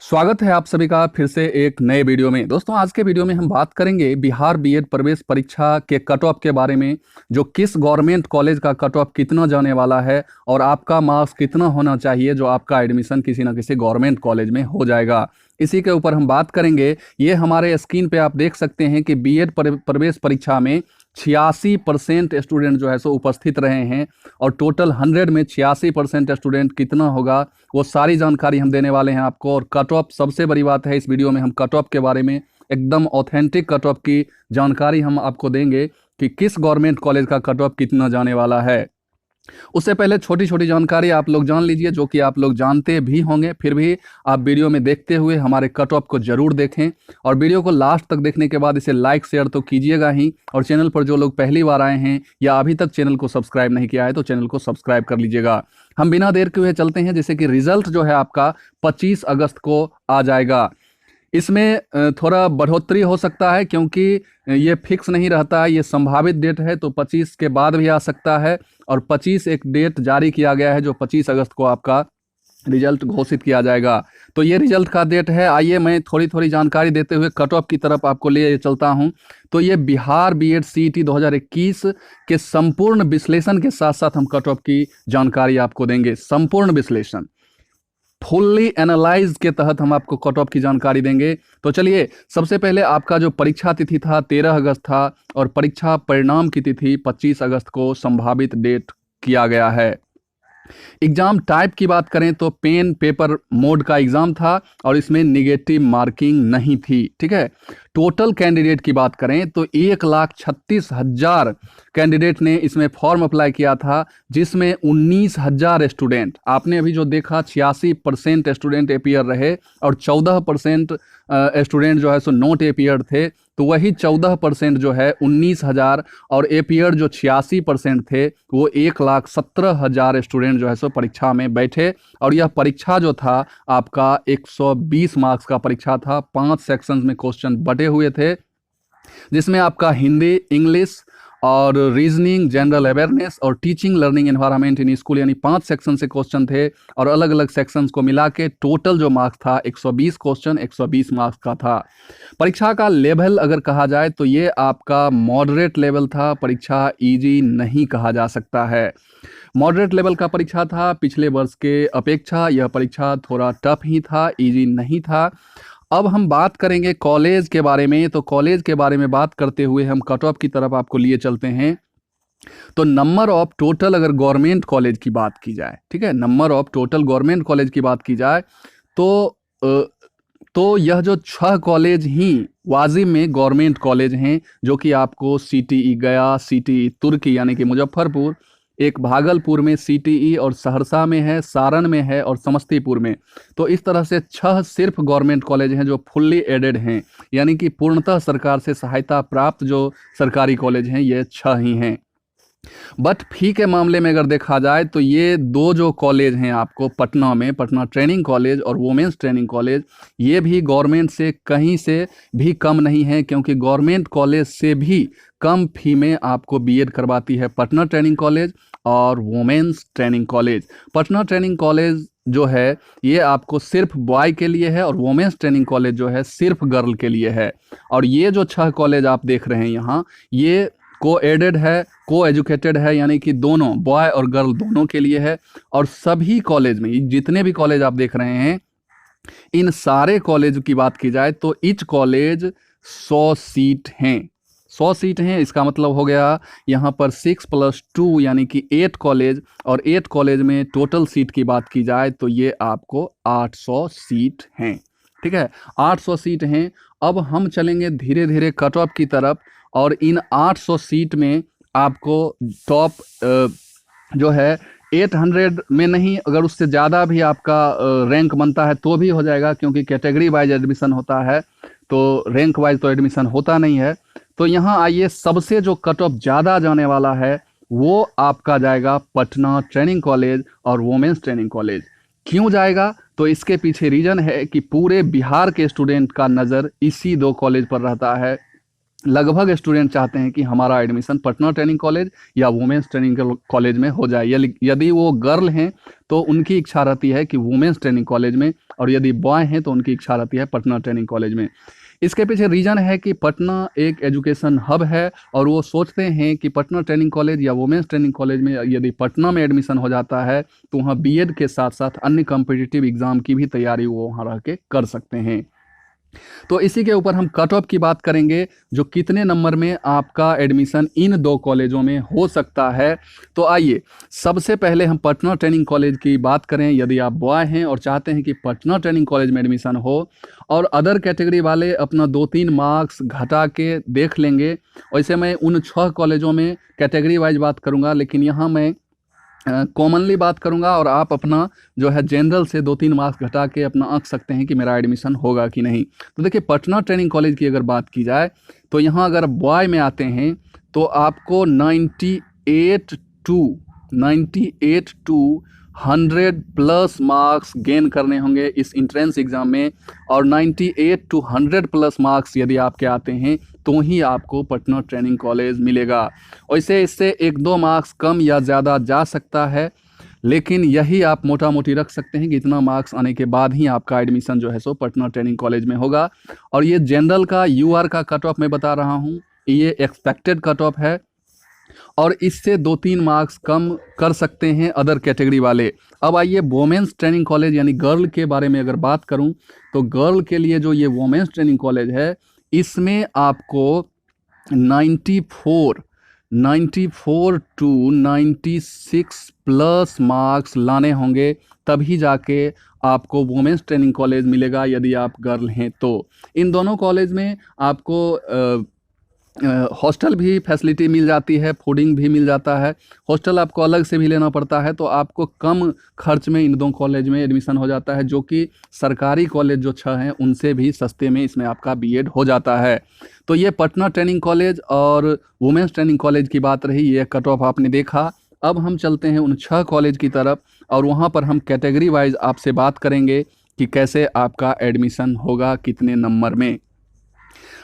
स्वागत है आप सभी का फिर से एक नए वीडियो में। दोस्तों, आज के वीडियो में हम बात करेंगे बिहार बीएड प्रवेश परीक्षा के कट ऑफ के बारे में। जो किस गवर्नमेंट कॉलेज का कट ऑफ कितना जाने वाला है और आपका मार्क्स कितना होना चाहिए जो आपका एडमिशन किसी ना किसी गवर्नमेंट कॉलेज में हो जाएगा, इसी के ऊपर हम बात करेंगे। ये हमारे स्क्रीन पे आप देख सकते हैं कि बीएड प्रवेश परीक्षा में 86% स्टूडेंट जो है सो उपस्थित रहे हैं और टोटल 100 में 86% स्टूडेंट कितना होगा वो सारी जानकारी हम देने वाले हैं आपको। और कट ऑफ, सबसे बड़ी बात है इस वीडियो में हम कट ऑफ के बारे में एकदम ऑथेंटिक कट ऑफ की जानकारी हम आपको देंगे कि किस गवर्नमेंट कॉलेज का कट ऑफ कितना जाने वाला है। उससे पहले छोटी छोटी जानकारी आप लोग जान लीजिए जो कि आप लोग जानते भी होंगे, फिर भी आप वीडियो में देखते हुए हमारे कट ऑफ को जरूर देखें और वीडियो को लास्ट तक देखने के बाद इसे लाइक शेयर तो कीजिएगा ही। और चैनल पर जो लोग पहली बार आए हैं या अभी तक चैनल को सब्सक्राइब नहीं किया है तो चैनल को सब्सक्राइब कर लीजिएगा। हम बिना देर के हुए चलते हैं, जैसे कि रिजल्ट जो है आपका 25 अगस्त को आ जाएगा। इसमें थोड़ा बढ़ोतरी हो सकता है क्योंकि ये फिक्स नहीं रहता है, ये संभावित डेट है तो 25 के बाद भी आ सकता है। और 25 एक डेट जारी किया गया है जो 25 अगस्त को आपका रिजल्ट घोषित किया जाएगा। तो ये रिजल्ट का डेट है। आइए मैं थोड़ी थोड़ी जानकारी देते हुए कट ऑफ की तरफ आपको ले चलता हूं। तो ये बिहार बीएड सीईटी 2021 के संपूर्ण विश्लेषण के साथ साथ हम कट ऑफ की जानकारी आपको देंगे। संपूर्ण विश्लेषण, फुल्ली एनालाइज के तहत हम आपको कट ऑफ की जानकारी देंगे। तो चलिए, सबसे पहले आपका जो परीक्षा तिथि था 13 अगस्त था और परीक्षा परिणाम की तिथि 25 अगस्त को संभावित डेट किया गया है। एग्जाम टाइप की बात करें तो पेन पेपर मोड का एग्जाम था और इसमें निगेटिव मार्किंग नहीं थी। ठीक है। टोटल कैंडिडेट की बात करें तो 1,36,000 कैंडिडेट ने इसमें फॉर्म अप्लाई किया था, जिसमें 19,000 स्टूडेंट, आपने अभी जो देखा 86% स्टूडेंट एपियर रहे और 14% स्टूडेंट जो है सो नॉट एपियर थे। तो वही 14% जो है 19,000 और एपियर जो 86% थे वो 1,17,000 स्टूडेंट जो है सो परीक्षा में बैठे। और यह परीक्षा जो था आपका 120 मार्क्स का परीक्षा था। 5 सेक्शंस में क्वेश्चन बटे हुए थे, जिसमें आपका हिंदी, इंग्लिश और रीजनिंग, जनरल अवेयरनेस और teaching learning environment in school, यानी 5 सेक्शन से क्वेश्चन थे। और अलग अलग सेक्शंस को मिला के टोटल जो मार्क्स था 120 क्वेश्चन 120 मार्क्स का था। परीक्षा का लेवल अगर कहा जाए तो ये आपका मॉडरेट लेवल था। परीक्षा इजी नहीं कहा जा सकता है, मॉडरेट लेवल का परीक्षा था। पिछले वर्ष के अपेक्षा यह परीक्षा थोड़ा टफ ही था, इजी नहीं था। अब हम बात करेंगे कॉलेज के बारे में। तो कॉलेज के बारे में बात करते हुए हम कट ऑफ की तरफ आपको लिए चलते हैं। तो नंबर ऑफ टोटल अगर गवर्नमेंट कॉलेज की बात की जाए, ठीक है, number of total government college की बात की जाए तो यह जो 6 कॉलेज ही वाजिब में गवर्नमेंट कॉलेज हैं, जो कि आपको सीटीई गया, सीटीई तुर्की यानी कि मुजफ्फरपुर, एक भागलपुर में सीटीई और सहरसा में है, सारण में है और समस्तीपुर में। तो इस तरह से 6 सिर्फ गवर्नमेंट कॉलेज हैं जो फुल्ली एडेड हैं, यानी कि पूर्णतः सरकार से सहायता प्राप्त जो सरकारी कॉलेज हैं ये 6 ही हैं। बट फी के मामले में अगर देखा जाए तो ये 2 जो कॉलेज हैं आपको पटना में, पटना ट्रेनिंग कॉलेज और वुमेंस ट्रेनिंग कॉलेज, ये भी गवर्नमेंट से कहीं से भी कम नहीं है, क्योंकि गवर्नमेंट कॉलेज से भी कम फी में आपको बीएड करवाती है पटना ट्रेनिंग कॉलेज और women's training college. Patna training college जो है ये आपको सिर्फ बॉय के लिए है और वुमेंस ट्रेनिंग कॉलेज जो है सिर्फ गर्ल के लिए है। और ये जो 6 कॉलेज आप देख रहे हैं यहाँ, ये को एडेड है, को एजुकेटेड है, यानी कि दोनों बॉय और गर्ल दोनों के लिए है। और सभी कॉलेज में, जितने भी कॉलेज आप देख रहे हैं, इन सारे कॉलेज की बात की जाए तो ईच कॉलेज 100 सीट हैं। 100 सीट हैं, इसका मतलब हो गया यहाँ पर 6 + 2 यानी कि 8 कॉलेज। और 8 कॉलेज में टोटल सीट की बात की जाए तो ये आपको 800 सीट हैं। ठीक है, 800 सीट हैं। अब हम चलेंगे धीरे धीरे कट ऑफ की तरफ। और इन 800 सीट में आपको टॉप जो है 800 में नहीं, अगर उससे ज़्यादा भी आपका रैंक बनता है तो भी हो जाएगा, क्योंकि कैटेगरी वाइज एडमिशन होता है तो रैंक वाइज तो एडमिशन होता नहीं है। तो यहाँ आइए, सबसे जो कट ऑफ ज़्यादा जाने वाला है वो आपका जाएगा पटना ट्रेनिंग कॉलेज और वुमेंस ट्रेनिंग कॉलेज। क्यों जाएगा? तो इसके पीछे रीज़न है कि पूरे बिहार के स्टूडेंट का नज़र इसी 2 कॉलेज पर रहता है। लगभग स्टूडेंट चाहते हैं कि हमारा एडमिशन पटना ट्रेनिंग कॉलेज या वुमेंस ट्रेनिंग कॉलेज में हो जाए। यदि वो गर्ल हैं तो उनकी इच्छा रहती है कि वुमेंस ट्रेनिंग कॉलेज में, और यदि बॉय हैं तो उनकी इच्छा रहती है पटना ट्रेनिंग कॉलेज में। इसके पीछे रीजन है कि पटना एक एजुकेशन हब है और वो सोचते हैं कि पटना ट्रेनिंग कॉलेज या वुमेंस ट्रेनिंग कॉलेज में यदि पटना में एडमिशन हो जाता है तो वहाँ बीएड के साथ साथ अन्य कॉम्पिटिटिव एग्जाम की भी तैयारी वो वहाँ रह के कर सकते हैं। तो इसी के ऊपर हम कट ऑफ की बात करेंगे, जो कितने नंबर में आपका एडमिशन इन दो कॉलेजों में हो सकता है। तो आइए सबसे पहले हम पटना ट्रेनिंग कॉलेज की बात करें। यदि आप बॉय हैं और चाहते हैं कि पटना ट्रेनिंग कॉलेज में एडमिशन हो और अदर कैटेगरी वाले अपना 2-3 मार्क्स घटा के देख लेंगे, वैसे मैं उन 6 कॉलेजों में कैटेगरी वाइज बात करूँगा, लेकिन यहाँ मैं कॉमनली बात करूंगा और आप अपना जो है जनरल से 2-3 मार्क्स घटा के अपना आंक सकते हैं कि मेरा एडमिशन होगा कि नहीं। तो देखिए पटना ट्रेनिंग कॉलेज की अगर बात की जाए तो यहाँ अगर बॉय में आते हैं तो आपको 98 टू 100 प्लस मार्क्स गेन करने होंगे इस इंट्रेंस एग्ज़ाम में, और 98 टू 100 प्लस मार्क्स यदि आपके आते हैं तो ही आपको पटना ट्रेनिंग कॉलेज मिलेगा। वैसे इससे 1-2 मार्क्स कम या ज़्यादा जा सकता है, लेकिन यही आप मोटा मोटी रख सकते हैं कि इतना मार्क्स आने के बाद ही आपका एडमिशन जो है सो पटना ट्रेनिंग कॉलेज में होगा। और ये जनरल का यूआर का कट ऑफ मैं बता रहा हूँ, ये एक्सपेक्टेड कट ऑफ है और इससे 2-3 मार्क्स कम कर सकते हैं अदर कैटेगरी वाले। अब आइए वोमेंस ट्रेनिंग कॉलेज यानी गर्ल के बारे में अगर बात करूं तो गर्ल के लिए जो ये वोमेंस ट्रेनिंग कॉलेज है इसमें आपको 94 टू 96 प्लस मार्क्स लाने होंगे, तभी जाके आपको वुमेंस ट्रेनिंग कॉलेज मिलेगा यदि आप गर्ल हैं तो। इन दोनों कॉलेज में आपको हॉस्टल भी फैसिलिटी मिल जाती है, फूडिंग भी मिल जाता है। हॉस्टल आपको अलग से भी लेना पड़ता है, तो आपको कम खर्च में इन दोनों कॉलेज में एडमिशन हो जाता है, जो कि सरकारी कॉलेज जो 6 हैं उनसे भी सस्ते में इसमें आपका बीएड हो जाता है। तो ये पटना ट्रेनिंग कॉलेज और वुमेंस ट्रेनिंग कॉलेज की बात रही, ये कट ऑफ आपने देखा। अब हम चलते हैं उन 6 कॉलेज की तरफ और वहाँ पर हम कैटेगरी वाइज आपसे बात करेंगे कि कैसे आपका एडमिशन होगा, कितने नंबर में।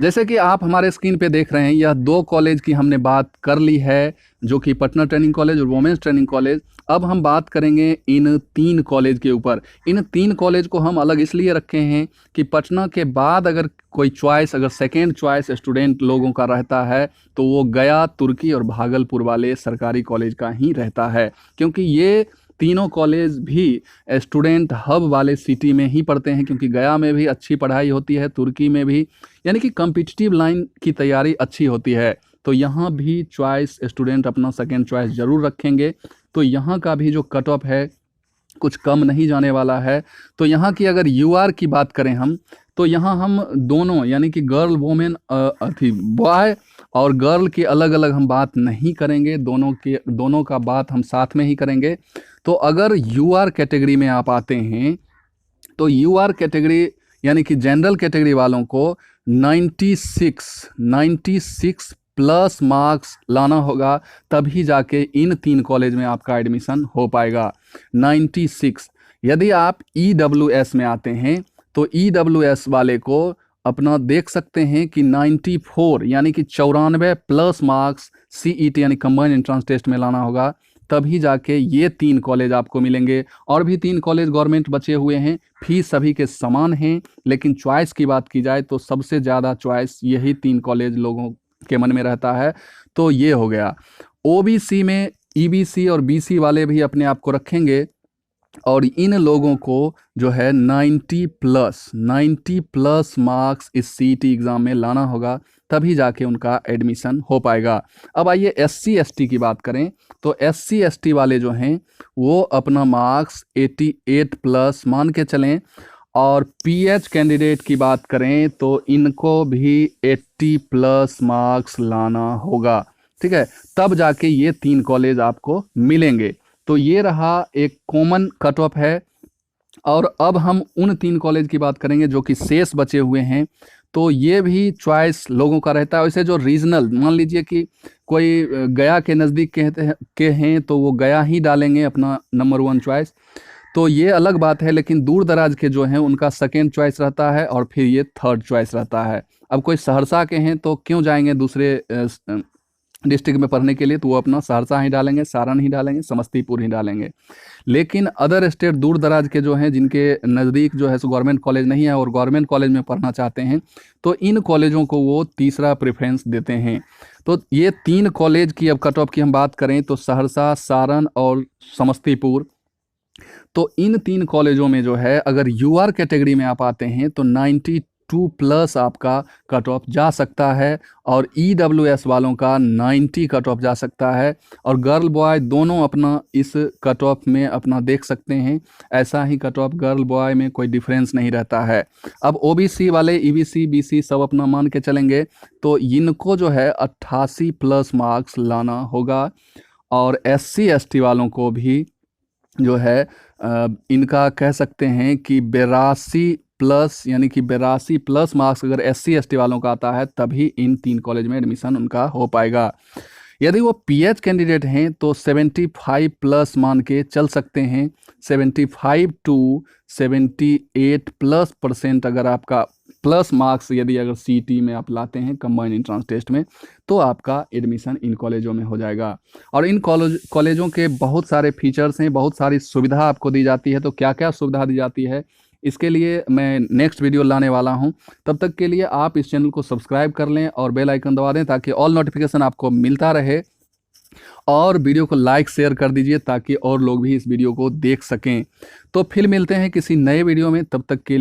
जैसे कि आप हमारे स्क्रीन पे देख रहे हैं, यह 2 कॉलेज की हमने बात कर ली है, जो कि पटना ट्रेनिंग कॉलेज और वुमेंस ट्रेनिंग कॉलेज। अब हम बात करेंगे इन 3 कॉलेज के ऊपर। इन 3 कॉलेज को हम अलग इसलिए रखे हैं कि पटना के बाद अगर कोई चॉइस, अगर सेकेंड चॉइस स्टूडेंट लोगों का रहता है तो वो गया, तुर्की और भागलपुर वाले सरकारी कॉलेज का ही रहता है, क्योंकि ये तीनों कॉलेज भी स्टूडेंट हब वाले सिटी में ही पढ़ते हैं, क्योंकि गया में भी अच्छी पढ़ाई होती है, तुर्की में भी, यानी कि कॉम्पिटिटिव लाइन की तैयारी अच्छी होती है। तो यहाँ भी चॉइस स्टूडेंट अपना सेकेंड चॉइस ज़रूर रखेंगे। तो यहाँ का भी जो कट ऑफ है कुछ कम नहीं जाने वाला है। तो यहाँ की अगर यूआर की बात करें हम, तो यहाँ हम दोनों यानी कि गर्ल वोमेन बॉय और गर्ल की अलग अलग हम बात नहीं करेंगे, दोनों का बात हम साथ में ही करेंगे। तो अगर यूआर कैटेगरी में आप आते हैं तो यूआर कैटेगरी यानी कि जनरल कैटेगरी वालों को 96 प्लस मार्क्स लाना होगा, तभी जाके इन 3 कॉलेज में आपका एडमिशन हो पाएगा। 96। यदि आप ईडब्ल्यूएस में आते हैं तो ईडब्ल्यूएस वाले को अपना देख सकते हैं कि 94 यानी कि 94 प्लस मार्क्स सीईटी यानी कंबाइंड एंट्रेंस टेस्ट में लाना होगा, तभी जाके ये 3 कॉलेज आपको मिलेंगे। और भी 3 कॉलेज गवर्नमेंट बचे हुए हैं, फीस सभी के समान हैं, लेकिन चॉइस की बात की जाए तो सबसे ज़्यादा चॉइस यही 3 कॉलेज लोगों के मन में रहता है। तो ये हो गया। ओबीसी में ईबीसी और बीसी वाले भी अपने आप को रखेंगे, और इन लोगों को जो है 90 प्लस मार्क्स इस सीईटी एग्ज़ाम में लाना होगा, तभी जाके उनका एडमिशन हो पाएगा। अब आइए एससी एसटी की बात करें तो एससी एसटी वाले जो हैं वो अपना मार्क्स 88 प्लस मान के चलें, और पीएच कैंडिडेट की बात करें तो इनको भी 80 प्लस मार्क्स लाना होगा, ठीक है, तब जाके ये 3 कॉलेज आपको मिलेंगे। तो ये रहा एक कॉमन कट ऑफ है। और अब हम उन 3 कॉलेज की बात करेंगे जो कि शेष बचे हुए हैं, तो ये भी चॉइस लोगों का रहता है। वैसे जो रीजनल, मान लीजिए कि कोई गया के नज़दीक के हैं तो वो गया ही डालेंगे अपना नंबर 1 चॉइस, तो ये अलग बात है। लेकिन दूर दराज के जो हैं उनका सेकेंड चॉइस रहता है और फिर ये थर्ड चॉइस रहता है। अब कोई सहरसा के हैं तो क्यों जाएंगे दूसरे डिस्ट्रिक्ट में पढ़ने के लिए, तो वो अपना सहरसा ही डालेंगे, सारण ही डालेंगे, समस्तीपुर ही डालेंगे। लेकिन अदर स्टेट दूर दराज के जो हैं, जिनके नज़दीक जो है सो गवर्नमेंट कॉलेज नहीं है और गवर्नमेंट कॉलेज में पढ़ना चाहते हैं, तो इन कॉलेजों को वो तीसरा प्रेफरेंस देते हैं। तो ये 3 कॉलेज की अब कट ऑफ की हम बात करें तो सहरसा, सारण और समस्तीपुर, तो इन 3 कॉलेजों में जो है अगर यूआर कैटेगरी में आप आते हैं तो 92 प्लस आपका कट ऑफ जा सकता है, और ईडब्ल्यूएस वालों का 90 कट ऑफ जा सकता है, और गर्ल बॉय दोनों अपना इस कट ऑफ में अपना देख सकते हैं। ऐसा ही कट ऑफ गर्ल बॉय में कोई डिफरेंस नहीं रहता है। अब ओबीसी वाले, ईबीसी, बीसी सब अपना मान के चलेंगे, तो इनको जो है 88 प्लस मार्क्स लाना होगा, और एससी एसटी वालों को भी जो है इनका कह सकते हैं कि 82 प्लस, यानी कि 82 प्लस मार्क्स अगर एससी एसटी वालों का आता है तभी इन 3 कॉलेज में एडमिशन उनका हो पाएगा। यदि वो पीएच कैंडिडेट हैं तो 75 प्लस मान के चल सकते हैं। 75 टू 78 प्लस % अगर आपका प्लस मार्क्स यदि अगर सीटी में आप लाते हैं, कंबाइंड एंट्रेंस टेस्ट में, तो आपका एडमिशन इन कॉलेजों में हो जाएगा। और इन कॉलेजों के बहुत सारे फीचर्स हैं, बहुत सारी सुविधा आपको दी जाती है। तो क्या क्या सुविधा दी जाती है, इसके लिए मैं नेक्स्ट वीडियो लाने वाला हूं। तब तक के लिए आप इस चैनल को सब्सक्राइब कर लें और बेल आइकन दबा दें ताकि ऑल नोटिफिकेशन आपको मिलता रहे, और वीडियो को लाइक शेयर कर दीजिए ताकि और लोग भी इस वीडियो को देख सकें। तो फिर मिलते हैं किसी नए वीडियो में, तब तक के लिए